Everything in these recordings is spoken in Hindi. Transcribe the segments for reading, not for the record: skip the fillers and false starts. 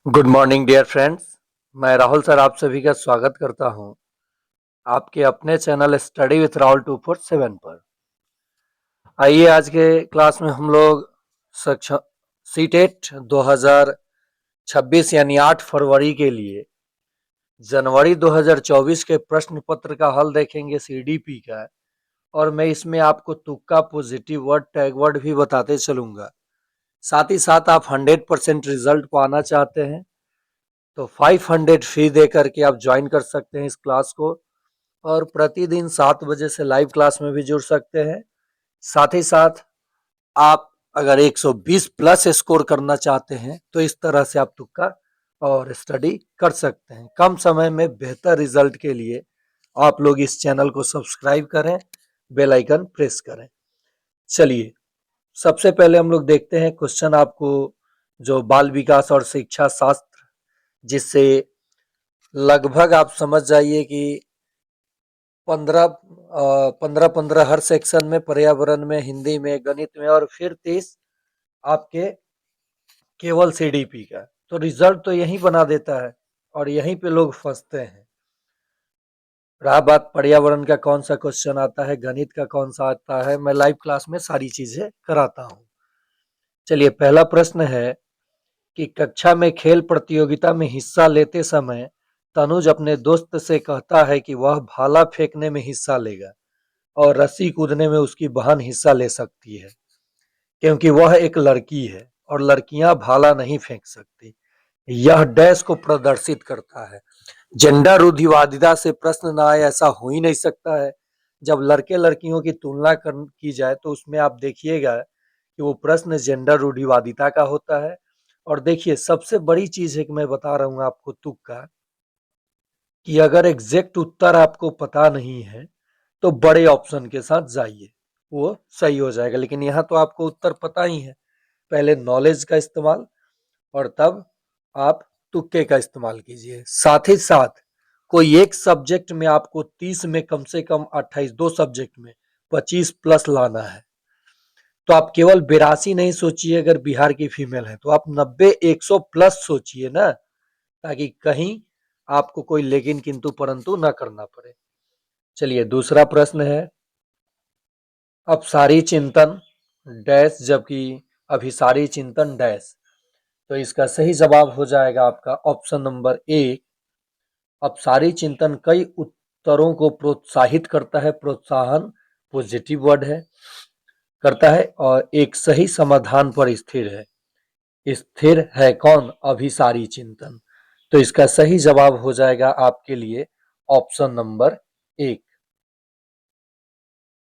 Good morning dear friends. मैं राहुल सर आप सभी का स्वागत करता हूं आपके अपने चैनल स्टडी विथ राहुल 247 पर। आइए आज के क्लास में हम लोग सीटेट 2026 यानी 8 फरवरी के लिए जनवरी 2024 के प्रश्न पत्र का हल देखेंगे सीडीपी का। और मैं इसमें आपको तुक्का पॉजिटिव वर्ड टैग वर्ड भी बताते चलूंगा। साथ ही साथ आप 100% रिजल्ट पाना चाहते हैं तो 500 फी दे करके आप ज्वाइन कर सकते हैं इस क्लास को। और प्रतिदिन 7 बजे से लाइव क्लास में भी जुड़ सकते हैं। साथ ही साथ आप अगर 120 प्लस स्कोर करना चाहते हैं तो इस तरह से आप तुक्का और स्टडी कर सकते हैं। कम समय में बेहतर रिजल्ट के लिए आप लोग इस चैनल को सब्सक्राइब करें, बेल आइकन प्रेस करें। चलिए सबसे पहले हम लोग देखते हैं क्वेश्चन आपको जो बाल विकास और शिक्षा शास्त्र, जिससे लगभग आप समझ जाइए कि 15 हर सेक्शन में, पर्यावरण में, हिंदी में, गणित में और फिर 30 आपके केवल सीडीपी का। तो रिजल्ट तो यही बना देता है और यहीं पे लोग फंसते हैं। रहा बात पर्यावरण का कौन सा क्वेश्चन आता है, गणित का कौन सा आता है, मैं लाइव क्लास में सारी चीजें कराता हूँ। चलिए पहला प्रश्न है कि कक्षा में खेल प्रतियोगिता में हिस्सा लेते समय तनुज अपने दोस्त से कहता है कि वह भाला फेंकने में हिस्सा लेगा और रस्सी कूदने में उसकी बहन हिस्सा ले सकती है क्योंकि वह एक लड़की है और लड़कियां भाला नहीं फेंक सकती। यह डैश को प्रदर्शित करता है। जेंडर रूढ़िवादिता से प्रश्न ना आए ऐसा हो ही नहीं सकता है। जब लड़के लड़कियों की तुलना की जाए तो उसमें आप देखिएगा कि वो प्रश्न जेंडर रूढ़िवादिता का होता है। और देखिए सबसे बड़ी चीज है कि मैं बता रहा हूँ आपको तुक्का, कि अगर एग्जैक्ट उत्तर आपको पता नहीं है तो बड़े ऑप्शन के साथ जाइए, वो सही हो जाएगा। लेकिन यहाँ तो आपको उत्तर पता ही है। पहले नॉलेज का इस्तेमाल और तब आप तुक्के का इस्तेमाल कीजिए। साथ ही साथ कोई एक सब्जेक्ट में आपको 30 में कम से कम 28, दो सब्जेक्ट में 25 प्लस लाना है। तो आप केवल 82 नहीं सोचिए अगर बिहार की फीमेल है, तो आप 90 100 प्लस सोचिए ना, ताकि कहीं आपको कोई लेकिन किंतु परंतु ना करना पड़े। चलिए दूसरा प्रश्न है, अपसारी चिंतन डैश जबकि अभिसारी चिंतन डैश। तो इसका सही जवाब हो जाएगा आपका ऑप्शन नंबर ए। अपसारी चिंतन कई उत्तरों को प्रोत्साहित करता है, प्रोत्साहन पॉजिटिव वर्ड है, करता है और एक सही समाधान पर स्थिर है। स्थिर है कौन? अभिसारी चिंतन। तो इसका सही जवाब हो जाएगा आपके लिए ऑप्शन नंबर 1।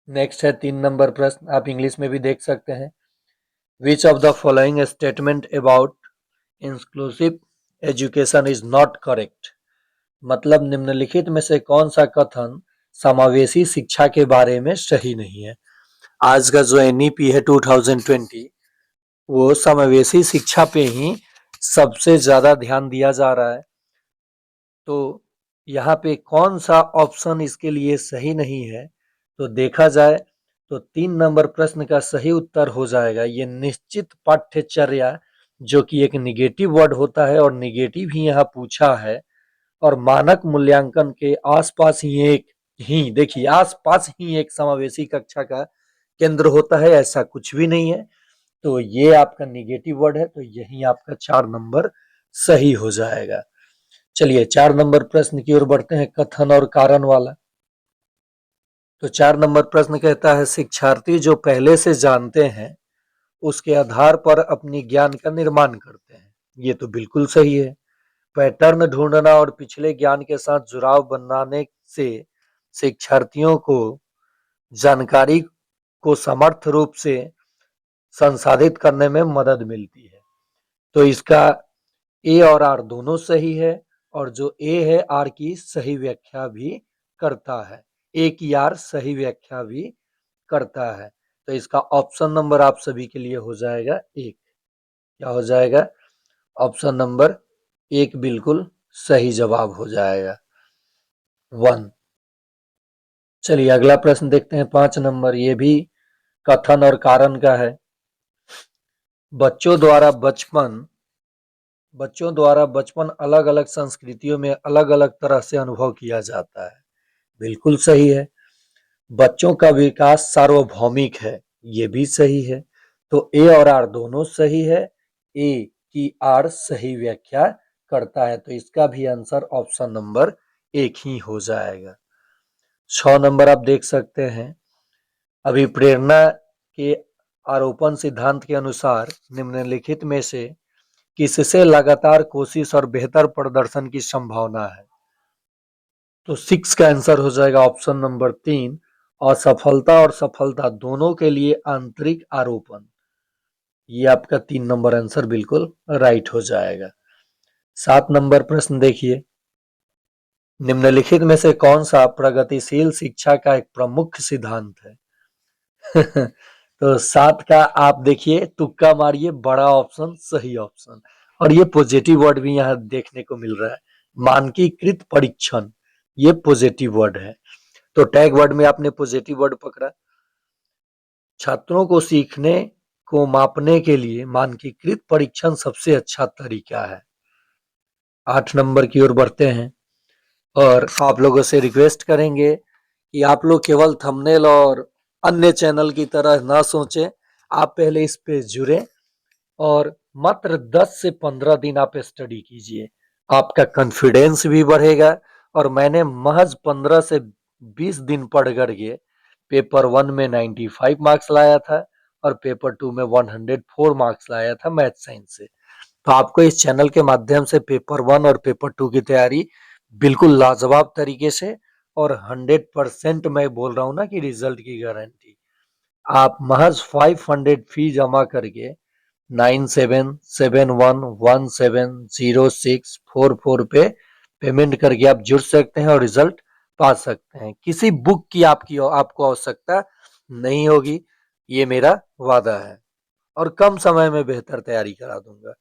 नेक्स्ट है 3 नंबर प्रश्न, आप इंग्लिश में भी देख सकते हैं। Which of the following statement about inclusive education is not correct. मतलब निम्नलिखित में से कौन सा कथन समावेशी शिक्षा के बारे में सही नहीं है। आज का जो एनईपी है 2020, वो समावेशी शिक्षा पे ही सबसे ज्यादा ध्यान दिया जा रहा है। तो यहाँ पे कौन सा ऑप्शन इसके लिए सही नहीं है, तो देखा जाए तो 3 नंबर प्रश्न का सही उत्तर हो जाएगा ये निश्चित पाठ्यचर्या, जो कि एक निगेटिव वर्ड होता है और निगेटिव ही यहाँ पूछा है। और मानक मूल्यांकन के आसपास ही देखिए आसपास ही एक समावेशी कक्षा का केंद्र होता है, ऐसा कुछ भी नहीं है। तो ये आपका निगेटिव वर्ड है, तो यही आपका 4 नंबर सही हो जाएगा। चलिए 4 नंबर प्रश्न की ओर बढ़ते हैं, कथन और कारण वाला। तो 4 नंबर प्रश्न कहता है, शिक्षार्थी जो पहले से जानते हैं उसके आधार पर अपनी ज्ञान का निर्माण करते हैं। ये तो बिल्कुल सही है। पैटर्न ढूंढना और पिछले ज्ञान के साथ जुड़ाव बनाने से शिक्षार्थियों को जानकारी को समर्थ रूप से संसाधित करने में मदद मिलती है। तो इसका ए और आर दोनों सही है और जो ए है आर की सही व्याख्या भी करता है, ए की आर सही व्याख्या भी करता है। तो इसका ऑप्शन नंबर आप सभी के लिए हो जाएगा 1। क्या हो जाएगा? ऑप्शन नंबर 1 बिल्कुल सही जवाब हो जाएगा 1। चलिए अगला प्रश्न देखते हैं 5 नंबर, ये भी कथन और कारण का है। बच्चों द्वारा बचपन बच्चों द्वारा बचपन अलग अलग संस्कृतियों में अलग अलग तरह से अनुभव किया जाता है। बिल्कुल सही है। बच्चों का विकास सार्वभौमिक है, ये भी सही है। तो ए और आर दोनों सही है। ए की आर सही व्याख्या करता है, तो इसका भी आंसर ऑप्शन नंबर एक ही हो जाएगा। 6 नंबर आप देख सकते हैं, अभिप्रेरणा के आरोपण सिद्धांत के अनुसार निम्नलिखित में से किससे लगातार कोशिश और बेहतर प्रदर्शन की संभावना है? तो 6 का आंसर हो जाएगा ऑप्शन नंबर 3, असफलता और सफलता दोनों के लिए आंतरिक आरोपण। ये आपका 3 नंबर आंसर बिल्कुल राइट हो जाएगा। 7 नंबर प्रश्न देखिए, निम्नलिखित में से कौन सा प्रगतिशील शिक्षा का एक प्रमुख सिद्धांत है? तो 7 का आप देखिए, तुक्का मारिए, बड़ा ऑप्शन सही ऑप्शन। और ये पॉजिटिव वर्ड भी यहाँ देखने को मिल रहा है, मानकीकृत परीक्षण, ये पॉजिटिव वर्ड है। तो टैग वर्ड में आपने पॉजिटिव वर्ड पकड़ा। छात्रों को सीखने को मापने के लिए मानकीकृत परीक्षण सबसे अच्छा तरीका है। 8 नंबर की ओर बढ़ते हैं और आप लोगों से रिक्वेस्ट करेंगे कि आप लोग केवल थंबनेल और अन्य चैनल की तरह ना सोचें, आप पहले इस पे जुड़े और मात्र 10 से 15 दिन आप स्टडी कीजिए, आपका कॉन्फिडेंस भी बढ़ेगा। और मैंने महज 15 से 20 दिन पढ़ करके पेपर 1 में 95 मार्क्स लाया था और पेपर 2 में 104 मार्क्स लाया था मैथ साइंस से। तो आपको इस चैनल के माध्यम से पेपर 1 और पेपर 2 की तैयारी बिल्कुल लाजवाब तरीके से और 100% मैं बोल रहा हूँ ना कि रिजल्ट की गारंटी, आप महज 500 फी जमा करके 9771170644 पे पेमेंट करके आप जुड़ सकते हैं और रिजल्ट पा सकते हैं। किसी बुक की आपको आवश्यकता नहीं होगी, ये मेरा वादा है, और कम समय में बेहतर तैयारी करा दूंगा।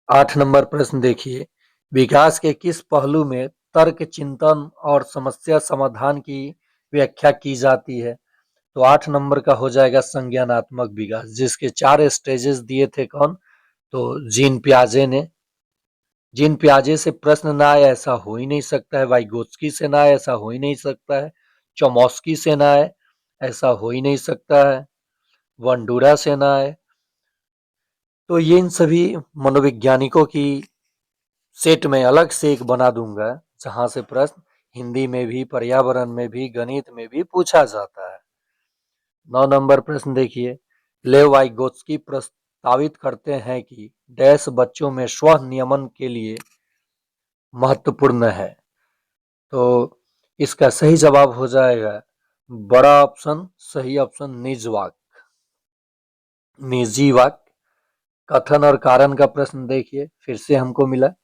8 नंबर प्रश्न देखिए, विकास के किस पहलू में तर्क चिंतन और समस्या समाधान की व्याख्या की जाती है? तो 8 नंबर का हो जाएगा संज्ञानात्मक विकास, जिसके 4 स्टेजेस दिए थे कौन? तो जीन पियाजे से प्रश्न ना आए ऐसा हो ही नहीं सकता है, वाइगोत्स्की से ना आए ऐसा हो ही नहीं सकता है, चोमस्की से ना आए ऐसा हो ही नहीं सकता है, वंडूरा से ना आए। तो ये इन सभी मनोवैज्ञानिकों की सेट में अलग से एक बना दूंगा, जहां से प्रश्न हिंदी में भी, पर्यावरण में भी, गणित में भी पूछा जाता है। 9 नंबर प्रश्न देखिए, लेव वाइगोत्स्की प्रस्तावित करते हैं कि डैश बच्चों में स्व नियमन के लिए महत्वपूर्ण है। तो इसका सही जवाब हो जाएगा बड़ा ऑप्शन सही ऑप्शन, निजी वाक्य। कथन और कारण का प्रश्न देखिए, फिर से हमको मिला,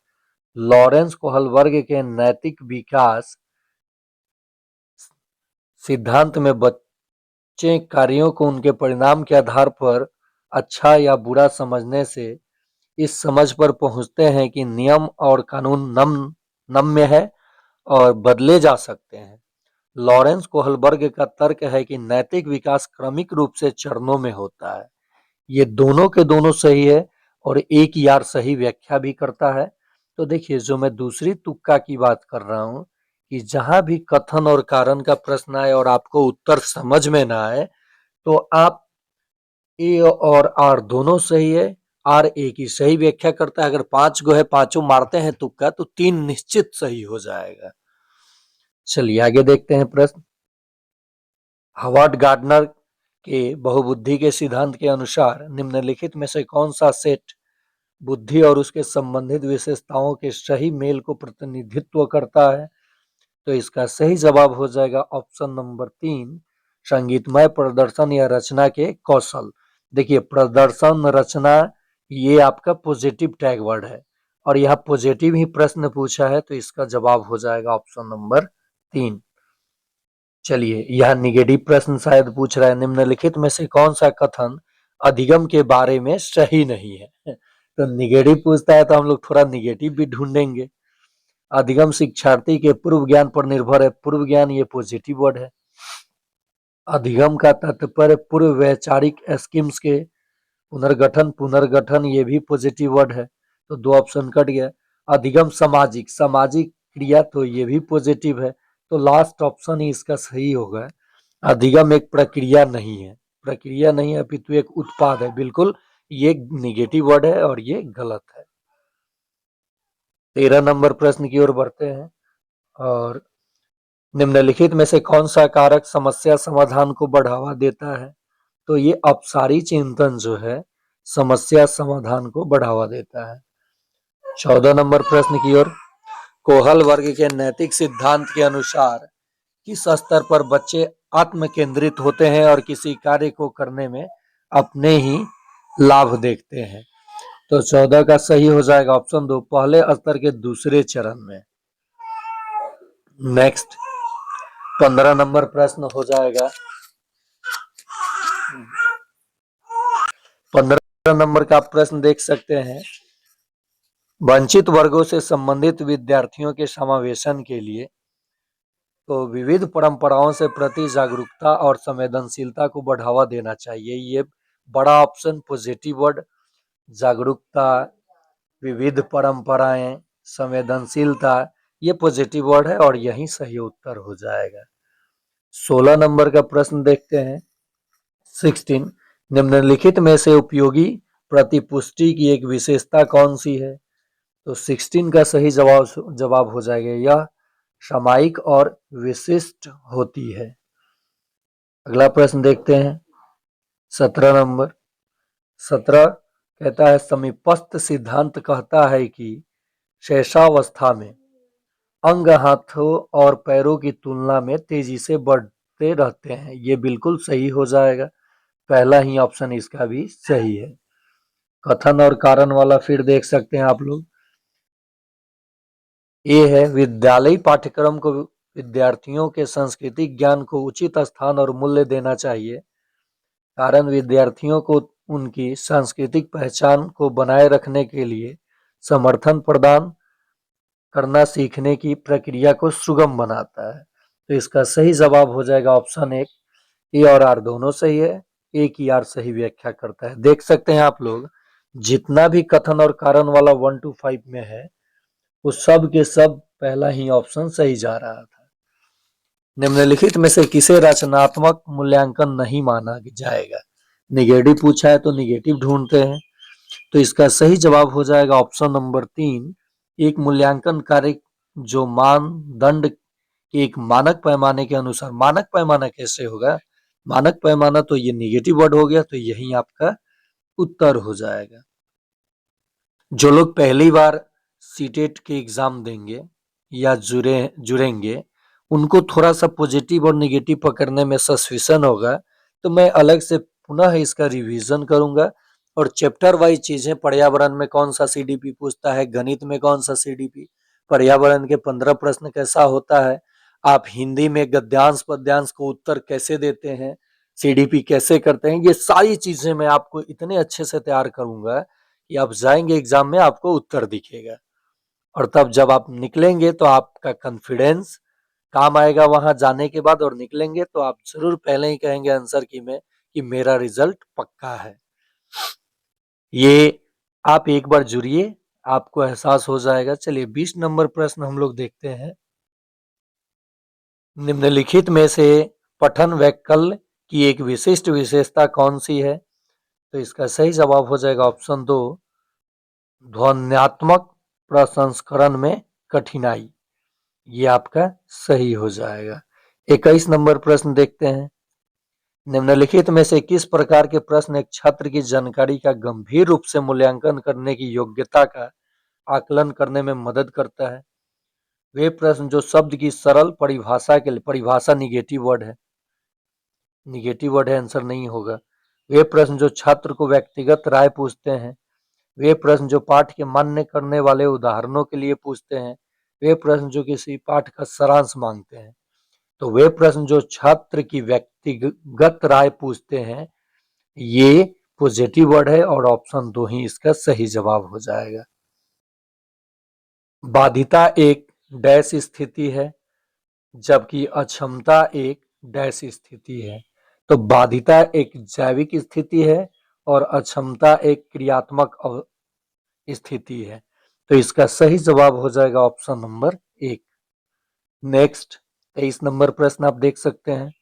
लॉरेंस कोहलबर्ग के नैतिक विकास सिद्धांत में बच्चे कार्यों को उनके परिणाम के आधार पर अच्छा या बुरा समझने से इस समझ पर पहुंचते हैं कि नियम और कानून नम्य है और बदले जा सकते हैं। लॉरेंस कोहलबर्ग का तर्क है कि नैतिक विकास क्रमिक रूप से चरणों में होता है। ये दोनों के दोनों सही है और एक यार सही व्याख्या भी करता है। तो देखिए, जो मैं दूसरी तुक्का की बात कर रहा हूं कि जहां भी कथन और कारण का प्रश्न आए और आपको उत्तर समझ में ना आए, तो आप ए और आर दोनों सही है, आर ए की सही व्याख्या करता है। अगर 5 गो है, पांचों मारते हैं तुक्का, तो 3 निश्चित सही हो जाएगा। चलिए आगे देखते हैं प्रश्न। हावर्ड गार्डनर के बहुबुद्धि के सिद्धांत के अनुसार निम्नलिखित में से कौन सा सेट बुद्धि और उसके संबंधित विशेषताओं के सही मेल को प्रतिनिधित्व करता है? तो इसका सही जवाब हो जाएगा ऑप्शन नंबर 3, संगीतमय प्रदर्शन या रचना के कौशल। देखिए, प्रदर्शन, रचना, ये आपका पॉजिटिव टैग वर्ड है और यहाँ पॉजिटिव ही प्रश्न पूछा है, तो इसका जवाब हो जाएगा ऑप्शन नंबर 3। चलिए, यह निगेटिव प्रश्न शायद पूछ रहा है, निम्नलिखित में से कौन सा कथन अधिगम के बारे में सही नहीं है? तो निगेटिव पूछता है तो हम लोग थोड़ा निगेटिव भी ढूंढेंगे। अधिगम शिक्षार्थी के पूर्व ज्ञान पर निर्भर है, पूर्व ज्ञान ये पॉजिटिव वर्ड है। अधिगम का तात्पर्य पूर्व वैचारिक स्कीम्स के पुनर्गठन, ये भी पॉजिटिव वर्ड है। तो 2 ऑप्शन कट गया। अधिगम सामाजिक, सामाजिक क्रिया तो ये भी पॉजिटिव है, तो लास्ट ऑप्शन ही इसका सही होगा। अधिगम एक प्रक्रिया नहीं है, प्रक्रिया नहीं है अपितु एक उत्पाद है। बिल्कुल ये निगेटिव वर्ड है और ये गलत है। 13 नंबर प्रश्न की ओर बढ़ते हैं और निम्नलिखित में से कौन सा कारक समस्या समाधान को बढ़ावा देता है? तो ये अपसारी चिंतन जो है समस्या समाधान को बढ़ावा देता है। 14 नंबर प्रश्न की ओर, कोहल वर्ग के नैतिक सिद्धांत के अनुसार किस स्तर पर बच्चे आत्म केंद्रित होते हैं और किसी कार्य को करने में अपने ही लाभ देखते हैं? तो 14 का सही हो जाएगा ऑप्शन 2, पहले स्तर के दूसरे चरण में। नेक्स्ट 15 नंबर प्रश्न हो जाएगा। 15 नंबर का प्रश्न देख सकते हैं, वंचित वर्गों से संबंधित विद्यार्थियों के समावेशन के लिए तो विविध परंपराओं से प्रति जागरूकता और संवेदनशीलता को बढ़ावा देना चाहिए। ये बड़ा ऑप्शन पॉजिटिव वर्ड, जागरूकता, विविध परंपराएं, संवेदनशीलता, ये पॉजिटिव वर्ड है और यही सही उत्तर हो जाएगा। 16 नंबर का प्रश्न देखते हैं। 16, निम्नलिखित में से उपयोगी प्रतिपुष्टि की एक विशेषता कौन सी है? तो 16 का सही जवाब हो जाएगा, यह सामायिक और विशिष्ट होती है। अगला प्रश्न देखते हैं 17 नंबर। 17 कहता है, समीपस्थ सिद्धांत कहता है कि शैशवावस्था में अंग हाथों और पैरों की तुलना में तेजी से बढ़ते रहते हैं। ये बिल्कुल सही हो जाएगा, पहला ही ऑप्शन इसका भी सही है। कथन और कारण वाला फिर देख सकते हैं आप लोग। ये है, विद्यालयी पाठ्यक्रम को विद्यार्थियों के सांस्कृतिक ज्ञान को उचित स्थान और मूल्य देना चाहिए। कारण विद्यार्थियों को उनकी सांस्कृतिक पहचान को बनाए रखने के लिए समर्थन प्रदान करना सीखने की प्रक्रिया को सुगम बनाता है। तो इसका सही जवाब हो जाएगा ऑप्शन 1, ए और आर दोनों सही है, ए की आर सही व्याख्या करता है। देख सकते हैं आप लोग, जितना भी कथन और कारण वाला 1 to 5 में है वो सब के सब पहला ही ऑप्शन सही जा रहा था। निम्नलिखित में से किसे रचनात्मक मूल्यांकन नहीं माना जाएगा? निगेटिव पूछा है तो निगेटिव ढूंढते हैं। तो इसका सही जवाब हो जाएगा ऑप्शन नंबर 3, एक मूल्यांकन कार्य जो मानदंड के एक मानक पैमाने के अनुसार। मानक पैमाना कैसे होगा? मानक पैमाना तो ये निगेटिव वर्ड हो गया, तो यही आपका उत्तर हो जाएगा। जो लोग पहली बार सीटेट के एग्जाम देंगे या जुड़ेंगे उनको थोड़ा सा पॉजिटिव और निगेटिव पकड़ने में सस्पिशन होगा, तो मैं अलग से पुनः इसका रिवीजन करूंगा और चैप्टर वाइज चीजें, पर्यावरण में कौन सा सीडीपी पूछता है, गणित में कौन सा सीडीपी, पर्यावरण के 15 प्रश्न कैसा होता है, आप हिंदी में गद्यांश पद्यांश को उत्तर कैसे देते हैं, सीडीपी कैसे करते हैं, ये सारी चीजें मैं आपको इतने अच्छे से तैयार करूंगा कि आप जाएंगे एग्जाम में आपको उत्तर दिखेगा। और तब जब आप निकलेंगे तो आपका कॉन्फिडेंस काम आएगा वहां जाने के बाद, और निकलेंगे तो आप जरूर पहले ही कहेंगे आंसर की में कि मेरा रिजल्ट पक्का है। ये आप एक बार जुड़िए, आपको एहसास हो जाएगा। चलिए 20 नंबर प्रश्न हम लोग देखते हैं। निम्नलिखित में से पठन वैकल्य की एक विशिष्ट विशेषता कौन सी है? तो इसका सही जवाब हो जाएगा ऑप्शन 2, ध्वन्यात्मक प्रसंस्करण में कठिनाई। ये आपका सही हो जाएगा। 21 नंबर प्रश्न देखते हैं। निम्नलिखित में से किस प्रकार के प्रश्न एक छात्र की जानकारी का गंभीर रूप से मूल्यांकन करने की योग्यता का आकलन करने में मदद करता है? वे प्रश्न जो शब्द की सरल परिभाषा के लिए, परिभाषा निगेटिव वर्ड है, निगेटिव वर्ड है, आंसर नहीं होगा। वे प्रश्न जो छात्र को व्यक्तिगत राय पूछते हैं, वे प्रश्न जो पाठ के मान्य करने वाले उदाहरणों के लिए पूछते हैं, वे प्रश्न जो किसी पाठ का सारांश मांगते हैं। तो वे प्रश्न जो छात्र की व्यक्तिगत राय पूछते हैं, ये पॉजिटिव वर्ड है और ऑप्शन 2 ही इसका सही जवाब हो जाएगा। बाधिता एक डैश स्थिति है जबकि अक्षमता एक डैश स्थिति है। तो बाधिता एक जैविक स्थिति है और अक्षमता एक क्रियात्मक स्थिति है। तो इसका सही जवाब हो जाएगा ऑप्शन नंबर 1। नेक्स्ट 23 नंबर प्रश्न आप देख सकते हैं,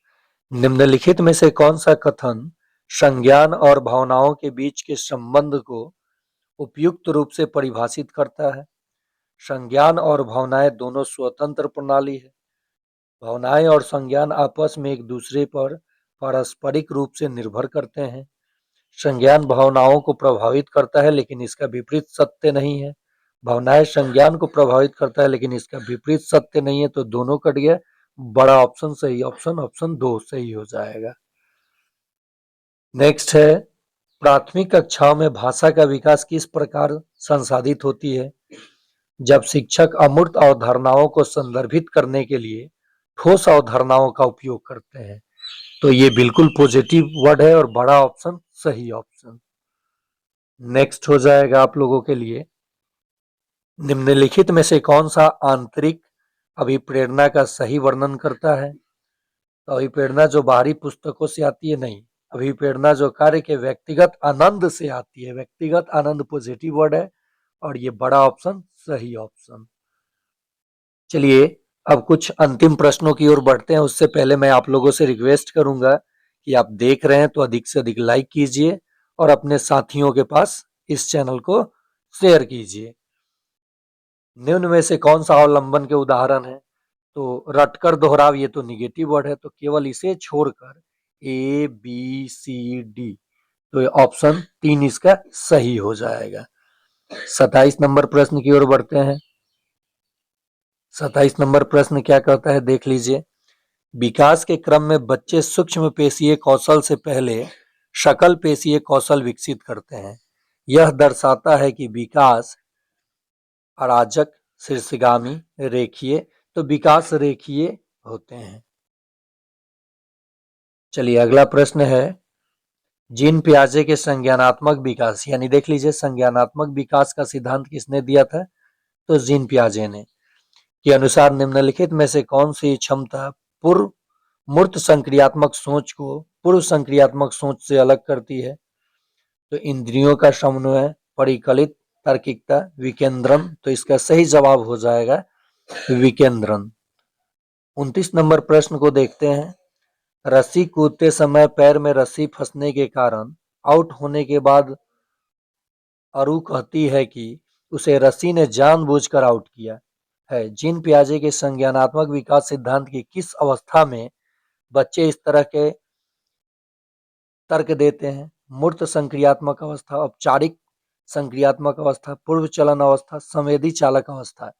निम्नलिखित में से कौन सा कथन संज्ञान और भावनाओं के बीच के संबंध को उपयुक्त रूप से परिभाषित करता है। संज्ञान और भावनाएं दोनों स्वतंत्र प्रणाली है। भावनाएं और संज्ञान आपस में एक दूसरे पर पारस्परिक रूप से निर्भर करते हैं। संज्ञान भावनाओं को प्रभावित करता है लेकिन इसका विपरीत सत्य नहीं है। भावनाएं संज्ञान को प्रभावित करता है लेकिन इसका विपरीत सत्य नहीं है। तो दोनों कट गया, बड़ा ऑप्शन सही, ऑप्शन 2 सही हो जाएगा। नेक्स्ट है, प्राथमिक कक्षाओं में भाषा का विकास किस प्रकार संसाधित होती है। जब शिक्षक अमूर्त अवधारणाओं को संदर्भित करने के लिए ठोस अवधारणाओं का उपयोग करते हैं। तो ये बिल्कुल पॉजिटिव वर्ड है और बड़ा ऑप्शन सही ऑप्शन। नेक्स्ट हो जाएगा आप लोगों के लिए, निम्नलिखित में से कौन सा आंतरिक अभिप्रेरणा का सही वर्णन करता है। तो अभिप्रेरणा जो बाहरी पुस्तकों से आती है नहीं, अभिप्रेरणा जो कार्य के व्यक्तिगत आनंद से आती है। व्यक्तिगत आनंद पॉजिटिव वर्ड है और ये बड़ा ऑप्शन सही ऑप्शन। चलिए अब कुछ अंतिम प्रश्नों की ओर बढ़ते हैं। उससे पहले मैं आप लोगों से रिक्वेस्ट करूंगा कि आप देख रहे हैं तो अधिक से अधिक लाइक कीजिए और अपने साथियों के पास इस चैनल को शेयर कीजिए। निम्न में से कौन सा अवलंबन के उदाहरण है। तो रटकर दोहराव, ये तो निगेटिव वर्ड है, तो केवल इसे छोड़कर ए बी सी डी, तो ऑप्शन 3 इसका सही हो जाएगा। 27 नंबर प्रश्न की ओर बढ़ते हैं। 27 नंबर प्रश्न क्या कहता है देख लीजिए, विकास के क्रम में बच्चे सूक्ष्म पेशीय कौशल से पहले सकल पेशीय कौशल विकसित करते हैं। यह दर्शाता है कि विकास अराजक, शीर्षगामी, रेखीय, तो विकास रेखीय होते हैं। चलिए अगला प्रश्न है, जीन पियाजे के संज्ञानात्मक विकास, यानी देख लीजिए संज्ञानात्मक विकास का सिद्धांत किसने दिया था। तो जीन पियाजे ने, के अनुसार निम्नलिखित में से कौन सी क्षमता पूर्व मूर्त संक्रियात्मक सोच को पूर्व संक्रियात्मक सोच से अलग करती है। तो इंद्रियों का समन्वय, परिकलित, तार्किकता, विकेंद्रन, तो इसका सही जवाब हो जाएगा विकेंद्रन। 29 नंबर प्रश्न को देखते हैं, रस्सी कूदते समय पैर में रस्सी फंसने के कारण आउट होने के बाद अरु कहती है कि उसे रस्सी ने जानबूझकर आउट किया है। जीन पियाजे के संज्ञानात्मक विकास सिद्धांत की किस अवस्था में बच्चे इस तरह के तर्क देते हैं। मूर्त संक्रियात्मक अवस्था, औपचारिक संक्रियात्मक अवस्था, पूर्व चलन अवस्था, संवेदी चालक अवस्था।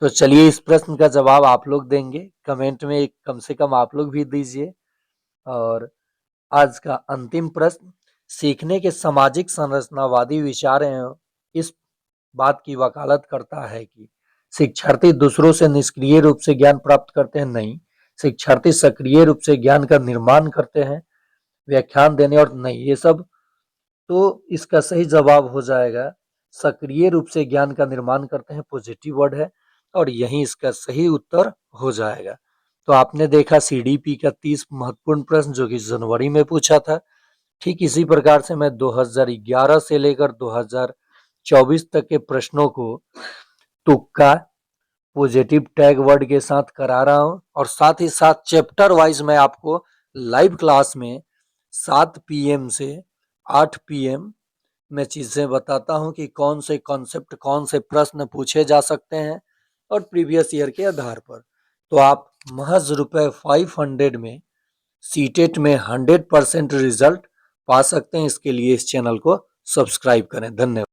तो चलिए इस प्रश्न का जवाब आप लोग देंगे, कमेंट में एक कम से कम आप लोग भी दीजिए। और आज का अंतिम प्रश्न, सीखने के सामाजिक संरचनावादी विचार इस बात की वकालत करता है कि शिक्षार्थी दूसरों से निष्क्रिय रूप से ज्ञान प्राप्त करते हैं। नहीं, शिक्षार्थी सक्रिय रूप से ज्ञान का निर्माण करते हैं, व्याख्यान देने और नहीं, ये सब। तो इसका सही जवाब हो जाएगा सक्रिय रूप से ज्ञान का निर्माण करते हैं, पॉजिटिव वर्ड है और यही इसका सही उत्तर हो जाएगा। तो आपने देखा सीडीपी का 30 महत्वपूर्ण प्रश्न जो कि जनवरी में पूछा था। ठीक इसी प्रकार से मैं 2011 से लेकर 2024 तक के प्रश्नों को तुक्का पॉजिटिव टैग वर्ड के साथ करा रहा हूं और साथ ही साथ चैप्टर वाइज मैं आपको लाइव क्लास में 7 PM से 8 PM में चीजें बताता हूं कि कौन से कॉन्सेप्ट, कौन से प्रश्न पूछे जा सकते हैं और प्रीवियस ईयर के आधार पर। तो आप महज ₹500 में सीटेट में 100% रिजल्ट पा सकते हैं। इसके लिए इस चैनल को सब्सक्राइब करें। धन्यवाद।